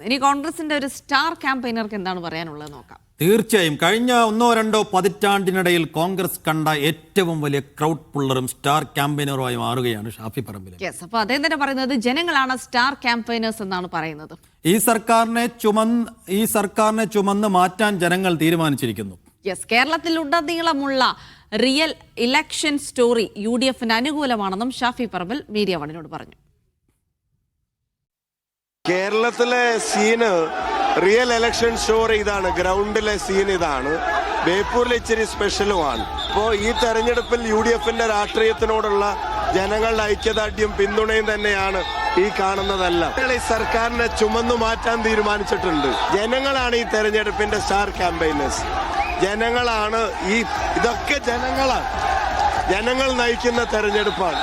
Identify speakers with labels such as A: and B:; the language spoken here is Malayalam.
A: ഇനി കോൺഗ്രസിന്റെ ഒരു സ്റ്റാർ ക്യാമ്പയിനർക്ക് എന്താണ് പറയാനുള്ളത് നോക്കാം.
B: തീർച്ചയായും കഴിഞ്ഞ 1-2 പതിറ്റാണ്ടിനിടയിൽ കോൺഗ്രസ് കണ്ട ഏറ്റവും വലിയ ക്രൗഡ് പുള്ളറും സ്റ്റാർ ക്യാമ്പയിനറുമായി മാറുകയാണ് ഷാഫി പറമ്പിൽ.
A: അപ്പോൾ അദ്ദേഹം തന്നെ പറയുന്നത് ജനങ്ങളാണ് സ്റ്റാർ ക്യാമ്പയിനേഴ്സ് എന്നാണ് പറയുന്നത്.
B: ഈ സർക്കാരിനെ ചുമന്ന് മാറ്റാൻ ജനങ്ങൾ തീരുമാനിച്ചിരിക്കുന്നു.
A: കേരളത്തിലുടനീളമുള്ള real election story UDFന് അനുകൂലമാണെന്നും Shafi Parambil media വണിനോട് പറഞ്ഞു.
C: കേരളത്തിലെ സീന് റിയൽ ഇലക്ഷൻ സ്റ്റോറി ഇതാണ്, ഗ്രൗണ്ടിലെ സീൻ ഇതാണ്. ബേപ്പൂരിൽ ഇച്ചിരി സ്പെഷ്യലുമാണ്. അപ്പോൾ ഈ തെരഞ്ഞെടുപ്പിൽ UDFന്റെ രാഷ്ട്രീയത്തിനോടുള്ള ജനങ്ങളുടെ ഐക്യദാർഢ്യം പിന്തുണയും തന്നെയാണ് ഈ കാണുന്നതെല്ലാം. ഈ സർക്കാരിനെ ചുമന്നു മാറ്റാൻ തീരുമാനിച്ചിട്ടുണ്ട്. ജനങ്ങളാണ് ഈ തെരഞ്ഞെടുപ്പിന്റെ സ്റ്റാർ ക്യാമ്പയിനേഴ്സ്. ജനങ്ങളാണ് ഇതൊക്കെ ജനങ്ങളാണ്. ജനങ്ങൾ നയിക്കുന്ന തെരഞ്ഞെടുപ്പാണ്.